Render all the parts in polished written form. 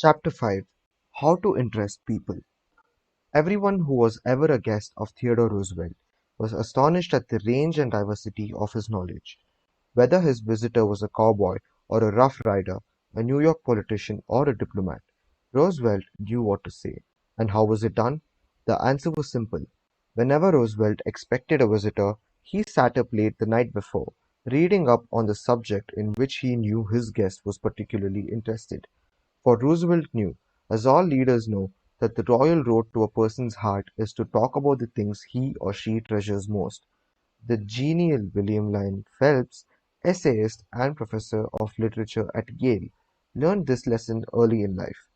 Chapter 5. How to Interest People. Everyone who was ever a guest of Theodore Roosevelt was astonished at the range and diversity of his knowledge. Whether his visitor was a cowboy or a rough rider, a New York politician or a diplomat, Roosevelt knew what to say. And how was it done? The answer was simple. Whenever Roosevelt expected a visitor, he sat up late the night before, reading up on the subject in which he knew his guest was particularly interested. For Roosevelt knew, as all leaders know, that the royal road to a person's heart is to talk about the things he or she treasures most. The genial William Lyon Phelps, essayist and professor of literature at Yale, learned this lesson early in life.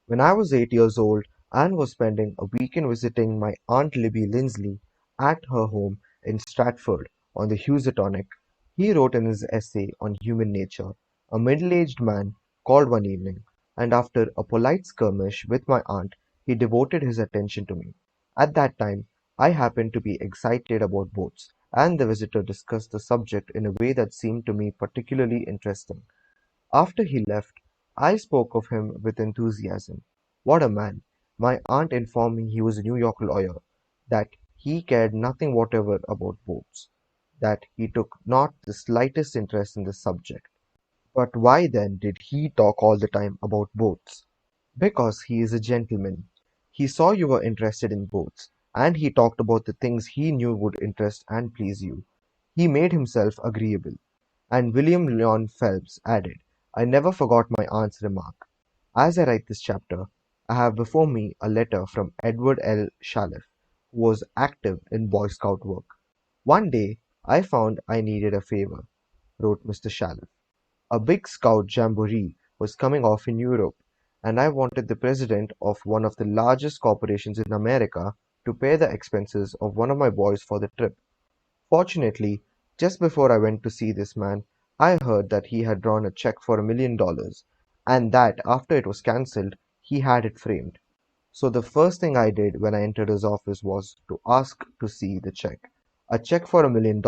When I was 8 years old and was spending a weekend visiting my Aunt Libby Lindsley at her home in Stratford on the Housatonic, he wrote in his essay on human nature, a middle-aged man called one evening, and after a polite skirmish with my aunt, he devoted his attention to me. At that time, I happened to be excited about boats, and the visitor discussed the subject in a way that seemed to me particularly interesting. After he left, I spoke of him with enthusiasm. What a man! My aunt informed me he was a New York lawyer, that he cared nothing whatever about boats, that he took not the slightest interest in the subject. But why then did he talk all the time about boats? Because he is a gentleman. He saw you were interested in boats, and he talked about the things he knew would interest and please you. He made himself agreeable. And William Lyon Phelps added, I never forgot my aunt's remark. As I write this chapter, I have before me a letter from Edward L. Shalliff, who was active in Boy Scout work. One day, I found I needed a favor, wrote Mr. Shalliff. A big Scout jamboree was coming off in Europe, and I wanted the president of one of the largest corporations in America to pay the expenses of one of my boys for the trip. Fortunately, just before I went to see this man, I heard that he had drawn a check for $1 million, and that after it was cancelled, he had it framed. So the first thing I did when I entered his office was to ask to see the check. A check for $1 million.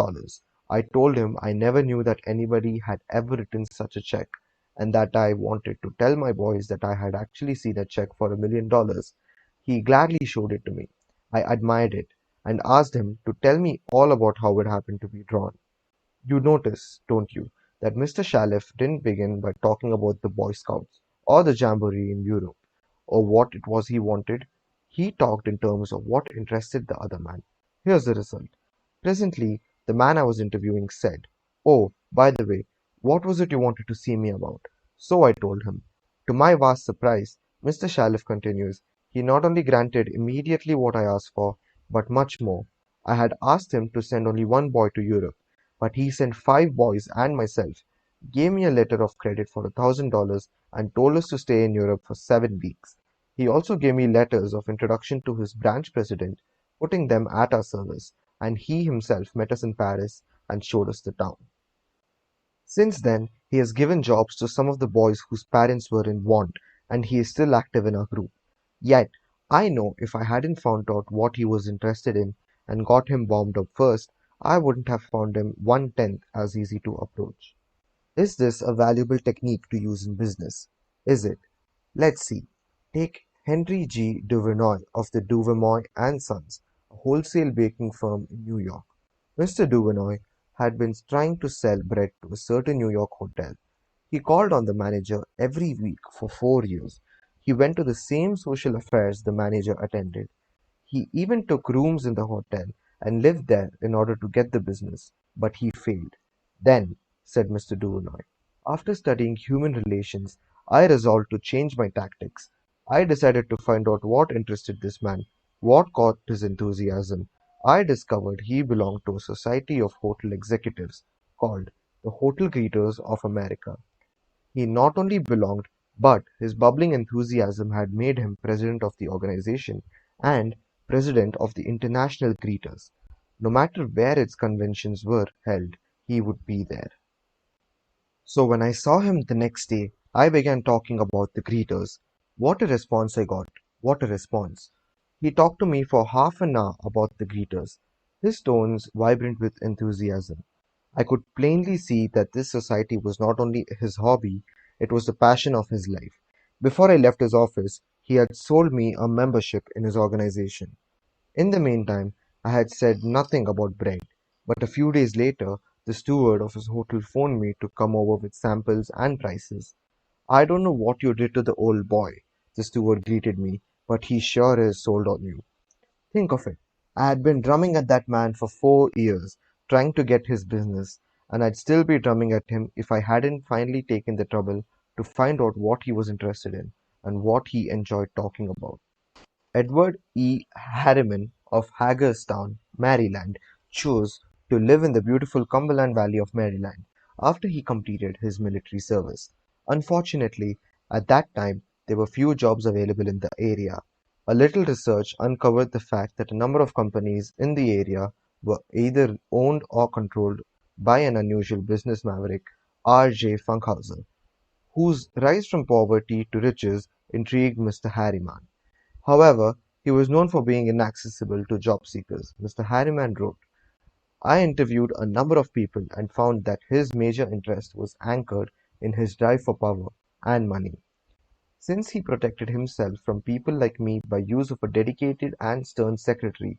I told him I never knew that anybody had ever written such a check, and that I wanted to tell my boys that I had actually seen a check for $1 million. He gladly showed it to me. I admired it, and asked him to tell me all about how it happened to be drawn. You notice, don't you, that Mr. Shalliff didn't begin by talking about the Boy Scouts, or the Jamboree in Europe, or what it was he wanted. He talked in terms of what interested the other man. Here's the result. Presently, the man I was interviewing said, Oh, by the way, what was it you wanted to see me about? So I told him. To my vast surprise, Mr. Shalliff continues, he not only granted immediately what I asked for, but much more. I had asked him to send only one boy to Europe, but he sent 5 boys and myself, gave me a letter of credit for $1,000, and told us to stay in Europe for 7 weeks. He also gave me letters of introduction to his branch president, putting them at our service, and he himself met us in Paris and showed us the town. Since then, he has given jobs to some of the boys whose parents were in want, and he is still active in our group. Yet, I know if I hadn't found out what he was interested in and got him warmed up first, I wouldn't have found him 1/10 as easy to approach. Is this a valuable technique to use in business? Is it? Let's see. Take Henry G. Duvernoy of the Duvernoy and Sons, a wholesale baking firm in New York. Mr. Duvernoy had been trying to sell bread to a certain New York hotel. He called on the manager every week for 4 years. He went to the same social affairs the manager attended. He even took rooms in the hotel and lived there in order to get the business, but he failed. Then, said Mr. Duvernoy, after studying human relations, I resolved to change my tactics. I decided to find out what interested this man, what caught his enthusiasm. I discovered he belonged to a society of hotel executives called the Hotel Greeters of America. He not only belonged, but his bubbling enthusiasm had made him president of the organization and president of the International Greeters. No matter where its conventions were held, he would be there. So when I saw him the next day, I began talking about the greeters. What a response I got! What a response! He talked to me for half an hour about the greeters, his tones vibrant with enthusiasm. I could plainly see that this society was not only his hobby, it was the passion of his life. Before I left his office, he had sold me a membership in his organization. In the meantime, I had said nothing about bread, but a few days later, the steward of his hotel phoned me to come over with samples and prices. "I don't know what you did to the old boy," the steward greeted me, "but he sure is sold on you." Think of it. I had been drumming at that man for 4 years, trying to get his business, and I'd still be drumming at him if I hadn't finally taken the trouble to find out what he was interested in and what he enjoyed talking about. Edward E. Harriman of Hagerstown, Maryland, chose to live in the beautiful Cumberland Valley of Maryland after he completed his military service. Unfortunately, at that time, there were few jobs available in the area. A little research uncovered the fact that a number of companies in the area were either owned or controlled by an unusual business maverick, R. J. Funkhauser, whose rise from poverty to riches intrigued Mr. Harriman. However, he was known for being inaccessible to job seekers. Mr. Harriman wrote, "I interviewed a number of people and found that his major interest was anchored in his drive for power and money. Since he protected himself from people like me by use of a dedicated and stern secretary,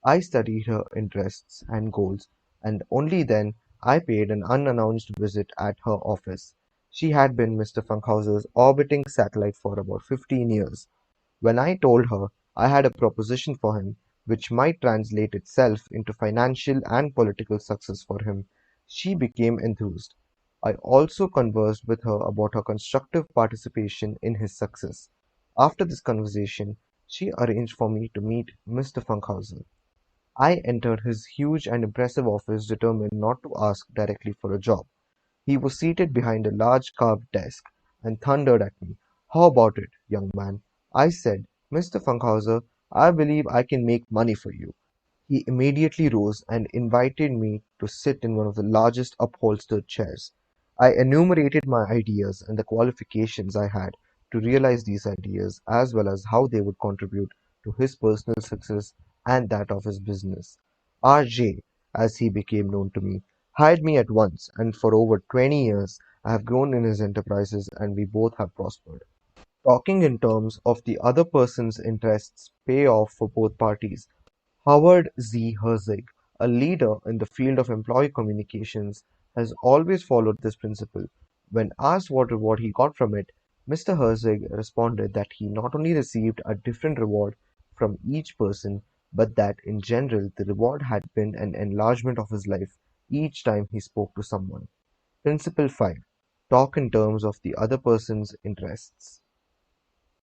I studied her interests and goals, and only then I paid an unannounced visit at her office. She had been Mr. Funkhauser's orbiting satellite for about 15 years. When I told her I had a proposition for him which might translate itself into financial and political success for him, she became enthused. I also conversed with her about her constructive participation in his success. After this conversation, she arranged for me to meet Mr. Funkhauser. I entered his huge and impressive office determined not to ask directly for a job. He was seated behind a large carved desk and thundered at me. "How about it, young man?" I said, "Mr. Funkhauser, I believe I can make money for you." He immediately rose and invited me to sit in one of the largest upholstered chairs. I enumerated my ideas and the qualifications I had to realize these ideas, as well as how they would contribute to his personal success and that of his business. R.J., as he became known to me, hired me at once, and for over 20 years I have grown in his enterprises and we both have prospered. Talking in terms of the other person's interests pay off for both parties. Howard Z. Herzig, a leader in the field of employee communications, has always followed this principle. When asked what reward he got from it, Mr. Herzig responded that he not only received a different reward from each person, but that in general the reward had been an enlargement of his life each time he spoke to someone. Principle 5. Talk in terms of the other person's interests.